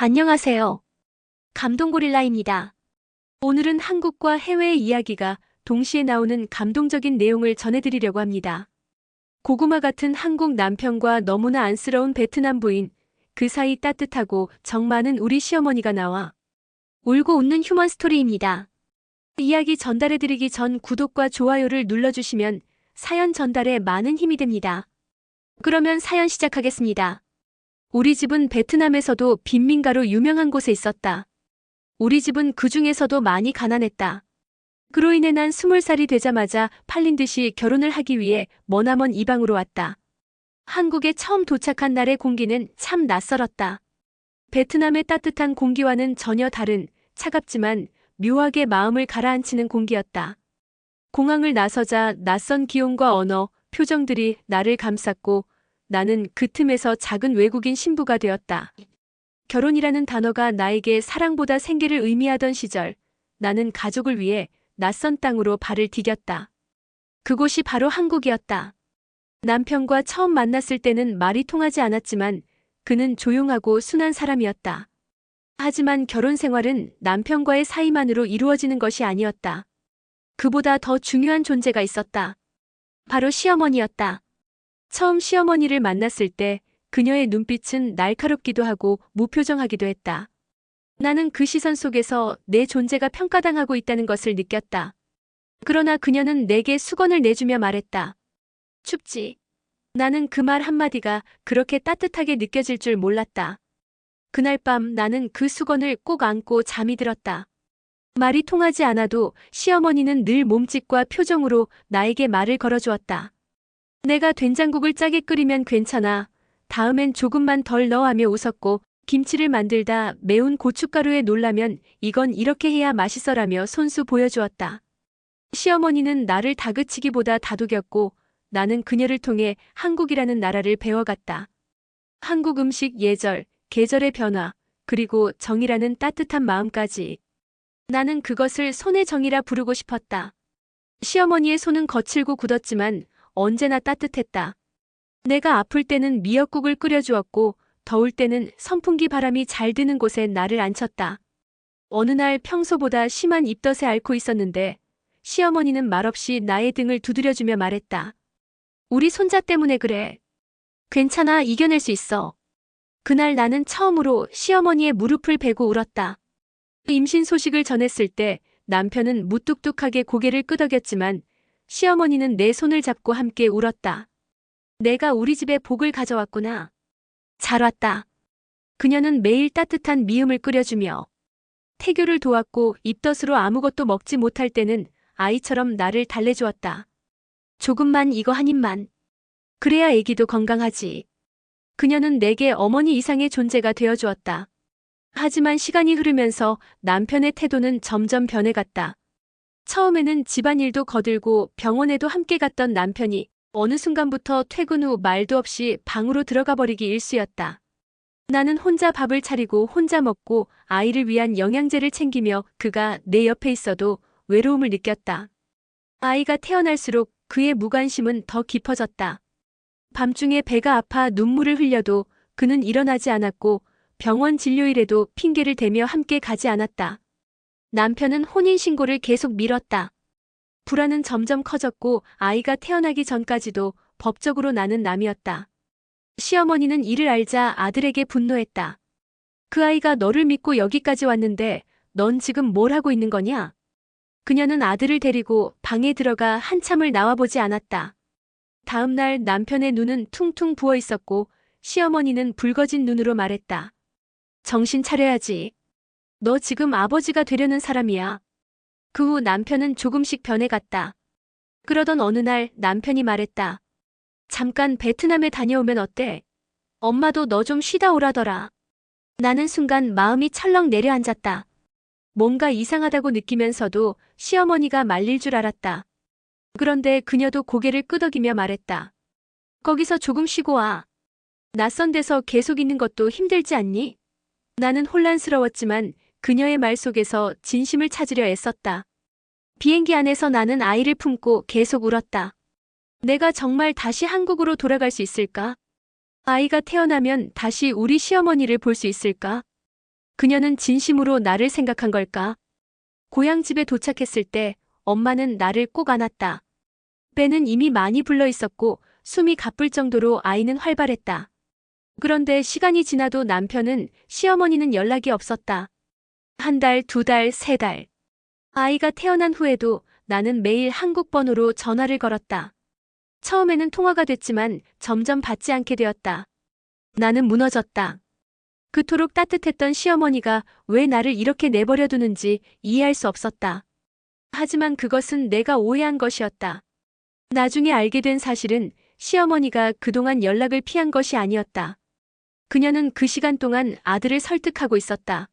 안녕하세요. 감동고릴라입니다. 오늘은 한국과 해외의 이야기가 동시에 나오는 감동적인 내용을 전해드리려고 합니다. 고구마 같은 한국 남편과 너무나 안쓰러운 베트남 부인, 그 사이 따뜻하고 정 많은 우리 시어머니가 나와 울고 웃는 휴먼 스토리입니다. 이야기 전달해드리기 전 구독과 좋아요를 눌러주시면 사연 전달에 많은 힘이 됩니다. 그러면 사연 시작하겠습니다. 우리 집은 베트남에서도 빈민가로 유명한 곳에 있었다. 우리 집은 그 중에서도 많이 가난했다. 그로 인해 난 20살이 되자마자 팔린 듯이 결혼을 하기 위해 머나먼 이방으로 왔다. 한국에 처음 도착한 날의 공기는 참 낯설었다. 베트남의 따뜻한 공기와는 전혀 다른 차갑지만 묘하게 마음을 가라앉히는 공기였다. 공항을 나서자 낯선 기온과 언어, 표정들이 나를 감쌌고 나는 그 틈에서 작은 외국인 신부가 되었다. 결혼이라는 단어가 나에게 사랑보다 생계를 의미하던 시절, 나는 가족을 위해 낯선 땅으로 발을 디뎠다. 그곳이 바로 한국이었다. 남편과 처음 만났을 때는 말이 통하지 않았지만 그는 조용하고 순한 사람이었다. 하지만 결혼 생활은 남편과의 사이만으로 이루어지는 것이 아니었다. 그보다 더 중요한 존재가 있었다. 바로 시어머니였다. 처음 시어머니를 만났을 때 그녀의 눈빛은 날카롭기도 하고 무표정하기도 했다. 나는 그 시선 속에서 내 존재가 평가당하고 있다는 것을 느꼈다. 그러나 그녀는 내게 수건을 내주며 말했다. 춥지? 나는 그 말 한마디가 그렇게 따뜻하게 느껴질 줄 몰랐다. 그날 밤 나는 그 수건을 꼭 안고 잠이 들었다. 말이 통하지 않아도 시어머니는 늘 몸짓과 표정으로 나에게 말을 걸어주었다. 내가 된장국을 짜게 끓이면 괜찮아. 다음엔 조금만 덜 넣어 하며 웃었고 김치를 만들다 매운 고춧가루에 놀라면 이건 이렇게 해야 맛있어라며 손수 보여주었다. 시어머니는 나를 다그치기보다 다독였고 나는 그녀를 통해 한국이라는 나라를 배워갔다. 한국 음식 예절, 계절의 변화, 그리고 정이라는 따뜻한 마음까지. 나는 그것을 손의 정이라 부르고 싶었다. 시어머니의 손은 거칠고 굳었지만 언제나 따뜻했다. 내가 아플 때는 미역국을 끓여주었고 더울 때는 선풍기 바람이 잘 드는 곳에 나를 앉혔다. 어느 날 평소보다 심한 입덧에 앓고 있었는데 시어머니는 말없이 나의 등을 두드려주며 말했다. 우리 손자 때문에 그래. 괜찮아, 이겨낼 수 있어. 그날 나는 처음으로 시어머니의 무릎을 베고 울었다. 임신 소식을 전했을 때 남편은 무뚝뚝하게 고개를 끄덕였지만 시어머니는 내 손을 잡고 함께 울었다. 내가 우리 집에 복을 가져왔구나. 잘 왔다. 그녀는 매일 따뜻한 미음을 끓여주며 태교를 도왔고 입덧으로 아무것도 먹지 못할 때는 아이처럼 나를 달래주었다. 조금만 이거 한 입만. 그래야 애기도 건강하지. 그녀는 내게 어머니 이상의 존재가 되어주었다. 하지만 시간이 흐르면서 남편의 태도는 점점 변해갔다. 처음에는 집안일도 거들고 병원에도 함께 갔던 남편이 어느 순간부터 퇴근 후 말도 없이 방으로 들어가 버리기 일쑤였다. 나는 혼자 밥을 차리고 혼자 먹고 아이를 위한 영양제를 챙기며 그가 내 옆에 있어도 외로움을 느꼈다. 아이가 태어날수록 그의 무관심은 더 깊어졌다. 밤중에 배가 아파 눈물을 흘려도 그는 일어나지 않았고 병원 진료일에도 핑계를 대며 함께 가지 않았다. 남편은 혼인신고를 계속 미뤘다. 불안은 점점 커졌고 아이가 태어나기 전까지도 법적으로 나는 남이었다. 시어머니는 이를 알자 아들에게 분노했다. 그 아이가 너를 믿고 여기까지 왔는데 넌 지금 뭘 하고 있는 거냐? 그녀는 아들을 데리고 방에 들어가 한참을 나와보지 않았다. 다음 날 남편의 눈은 퉁퉁 부어 있었고 시어머니는 붉어진 눈으로 말했다. 정신 차려야지. 너 지금 아버지가 되려는 사람이야. 그 후 남편은 조금씩 변해갔다. 그러던 어느 날 남편이 말했다. 잠깐 베트남에 다녀오면 어때? 엄마도 너 좀 쉬다 오라더라. 나는 순간 마음이 철렁 내려앉았다. 뭔가 이상하다고 느끼면서도 시어머니가 말릴 줄 알았다. 그런데 그녀도 고개를 끄덕이며 말했다. 거기서 조금 쉬고 와. 낯선 데서 계속 있는 것도 힘들지 않니? 나는 혼란스러웠지만 그녀의 말 속에서 진심을 찾으려 애썼다. 비행기 안에서 나는 아이를 품고 계속 울었다. 내가 정말 다시 한국으로 돌아갈 수 있을까? 아이가 태어나면 다시 우리 시어머니를 볼 수 있을까? 그녀는 진심으로 나를 생각한 걸까? 고향집에 도착했을 때 엄마는 나를 꼭 안았다. 배는 이미 많이 불러 있었고 숨이 가쁠 정도로 아이는 활발했다. 그런데 시간이 지나도 남편은, 시어머니는 연락이 없었다. 한 달, 두 달, 세 달. 아이가 태어난 후에도 나는 매일 한국 번호로 전화를 걸었다. 처음에는 통화가 됐지만 점점 받지 않게 되었다. 나는 무너졌다. 그토록 따뜻했던 시어머니가 왜 나를 이렇게 내버려 두는지 이해할 수 없었다. 하지만 그것은 내가 오해한 것이었다. 나중에 알게 된 사실은 시어머니가 그동안 연락을 피한 것이 아니었다. 그녀는 그 시간 동안 아들을 설득하고 있었다.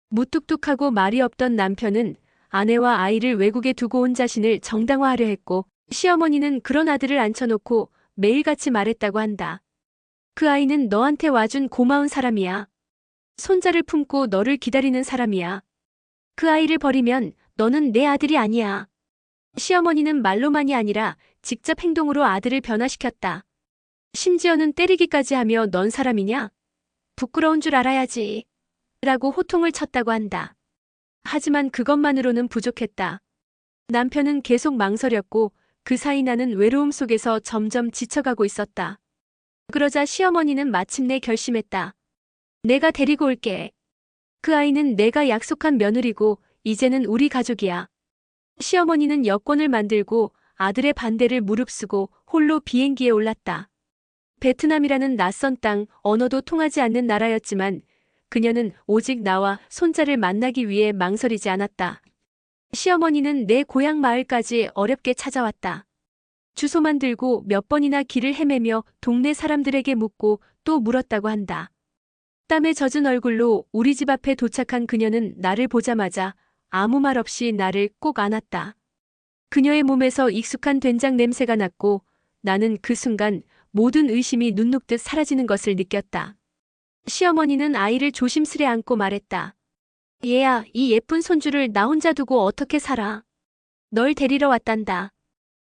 무뚝뚝하고 말이 없던 남편은 아내와 아이를 외국에 두고 온 자신을 정당화하려 했고, 시어머니는 그런 아들을 앉혀놓고 매일같이 말했다고 한다. 그 아이는 너한테 와준 고마운 사람이야. 손자를 품고 너를 기다리는 사람이야. 그 아이를 버리면 너는 내 아들이 아니야. 시어머니는 말로만이 아니라 직접 행동으로 아들을 변화시켰다. 심지어는 때리기까지 하며 넌 사람이냐? 부끄러운 줄 알아야지. 라고 호통을 쳤다고 한다. 하지만 그것만으로는 부족했다. 남편은 계속 망설였고 그 사이 나는 외로움 속에서 점점 지쳐가고 있었다. 그러자 시어머니는 마침내 결심했다. 내가 데리고 올게. 그 아이는 내가 약속한 며느리고 이제는 우리 가족이야. 시어머니는 여권을 만들고 아들의 반대를 무릅쓰고 홀로 비행기에 올랐다. 베트남이라는 낯선 땅, 언어도 통하지 않는 나라였지만 그녀는 오직 나와 손자를 만나기 위해 망설이지 않았다. 시어머니는 내 고향 마을까지 어렵게 찾아왔다. 주소만 들고 몇 번이나 길을 헤매며 동네 사람들에게 묻고 또 물었다고 한다. 땀에 젖은 얼굴로 우리 집 앞에 도착한 그녀는 나를 보자마자 아무 말 없이 나를 꼭 안았다. 그녀의 몸에서 익숙한 된장 냄새가 났고 나는 그 순간 모든 의심이 눈 녹듯 사라지는 것을 느꼈다. 시어머니는 아이를 조심스레 안고 말했다. 얘야, 이 예쁜 손주를 나 혼자 두고 어떻게 살아? 널 데리러 왔단다.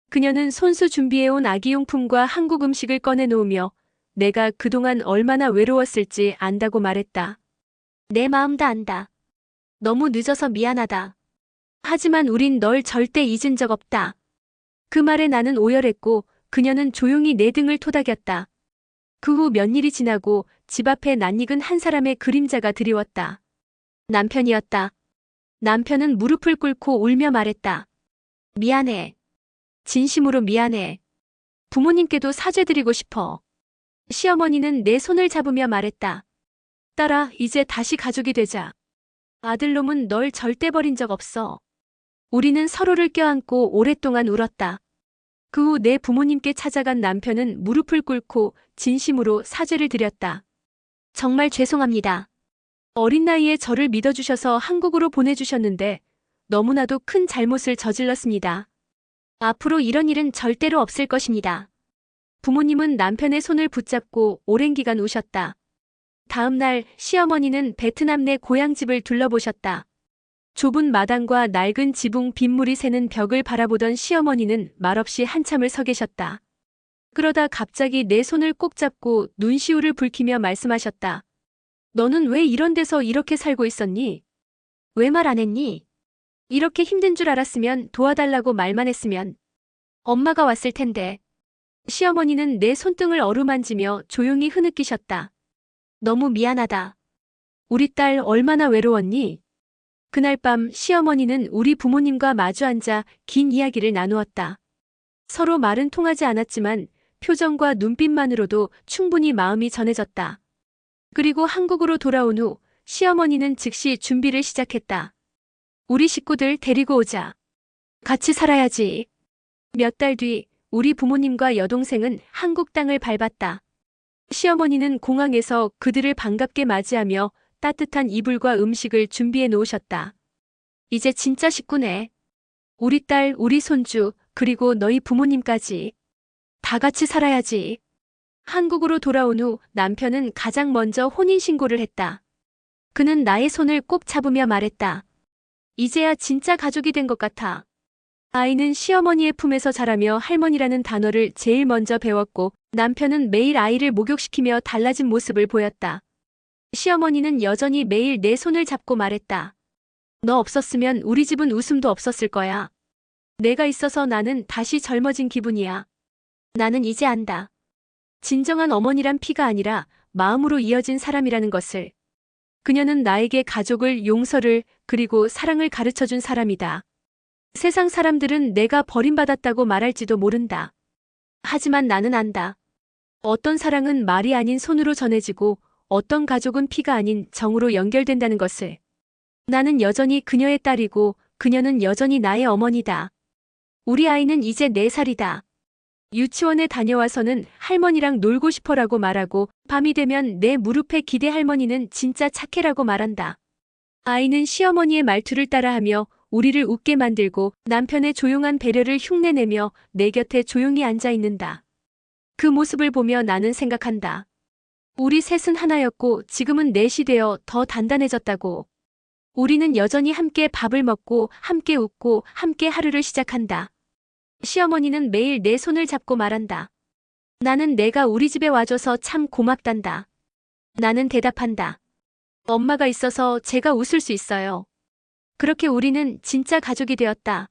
그녀는 손수 준비해온 아기용품과 한국 음식을 꺼내놓으며 내가 그동안 얼마나 외로웠을지 안다고 말했다. 내 마음도 안다. 너무 늦어서 미안하다. 하지만 우린 널 절대 잊은 적 없다. 그 말에 나는 오열했고 그녀는 조용히 내 등을 토닥였다. 그 후 몇 일이 지나고 집 앞에 낯익은 한 사람의 그림자가 드리웠다. 남편이었다. 남편은 무릎을 꿇고 울며 말했다. 미안해. 진심으로 미안해. 부모님께도 사죄드리고 싶어. 시어머니는 내 손을 잡으며 말했다. 딸아, 이제 다시 가족이 되자. 아들놈은 널 절대 버린 적 없어. 우리는 서로를 껴안고 오랫동안 울었다. 그 후 내 부모님께 찾아간 남편은 무릎을 꿇고 진심으로 사죄를 드렸다. 정말 죄송합니다. 어린 나이에 저를 믿어주셔서 한국으로 보내주셨는데 너무나도 큰 잘못을 저질렀습니다. 앞으로 이런 일은 절대로 없을 것입니다. 부모님은 남편의 손을 붙잡고 오랜 기간 우셨다. 다음 날 시어머니는 베트남 내 고향집을 둘러보셨다. 좁은 마당과 낡은 지붕 빗물이 새는 벽을 바라보던 시어머니는 말없이 한참을 서 계셨다. 그러다 갑자기 내 손을 꼭 잡고 눈시울을 붉히며 말씀하셨다. 너는 왜 이런 데서 이렇게 살고 있었니? 왜 말 안 했니? 이렇게 힘든 줄 알았으면 도와달라고 말만 했으면 엄마가 왔을 텐데. 시어머니는 내 손등을 어루만지며 조용히 흐느끼셨다. 너무 미안하다. 우리 딸 얼마나 외로웠니? 그날 밤 시어머니는 우리 부모님과 마주 앉아 긴 이야기를 나누었다. 서로 말은 통하지 않았지만 표정과 눈빛만으로도 충분히 마음이 전해졌다. 그리고 한국으로 돌아온 후 시어머니는 즉시 준비를 시작했다. 우리 식구들 데리고 오자. 같이 살아야지. 몇 달 뒤 우리 부모님과 여동생은 한국 땅을 밟았다. 시어머니는 공항에서 그들을 반갑게 맞이하며 따뜻한 이불과 음식을 준비해 놓으셨다. 이제 진짜 식구네. 우리 딸, 우리 손주, 그리고 너희 부모님까지. 다 같이 살아야지. 한국으로 돌아온 후 남편은 가장 먼저 혼인신고를 했다. 그는 나의 손을 꼭 잡으며 말했다. 이제야 진짜 가족이 된 것 같아. 아이는 시어머니의 품에서 자라며 할머니라는 단어를 제일 먼저 배웠고 남편은 매일 아이를 목욕시키며 달라진 모습을 보였다. 시어머니는 여전히 매일 내 손을 잡고 말했다. 너 없었으면 우리 집은 웃음도 없었을 거야. 내가 있어서 나는 다시 젊어진 기분이야. 나는 이제 안다. 진정한 어머니란 피가 아니라 마음으로 이어진 사람이라는 것을. 그녀는 나에게 가족을, 용서를, 그리고 사랑을 가르쳐준 사람이다. 세상 사람들은 내가 버림받았다고 말할지도 모른다. 하지만 나는 안다. 어떤 사랑은 말이 아닌 손으로 전해지고 어떤 가족은 피가 아닌 정으로 연결된다는 것을. 나는 여전히 그녀의 딸이고 그녀는 여전히 나의 어머니다. 우리 아이는 이제 4살이다. 유치원에 다녀와서는 할머니랑 놀고 싶어라고 말하고 밤이 되면 내 무릎에 기대 할머니는 진짜 착해라고 말한다. 아이는 시어머니의 말투를 따라하며 우리를 웃게 만들고 남편의 조용한 배려를 흉내내며 내 곁에 조용히 앉아 있는다. 그 모습을 보며 나는 생각한다. 우리 셋은 하나였고 지금은 넷이 되어 더 단단해졌다고. 우리는 여전히 함께 밥을 먹고 함께 웃고 함께 하루를 시작한다. 시어머니는 매일 내 손을 잡고 말한다. 나는 내가 우리 집에 와줘서 참 고맙단다. 나는 대답한다. 엄마가 있어서 제가 웃을 수 있어요. 그렇게 우리는 진짜 가족이 되었다.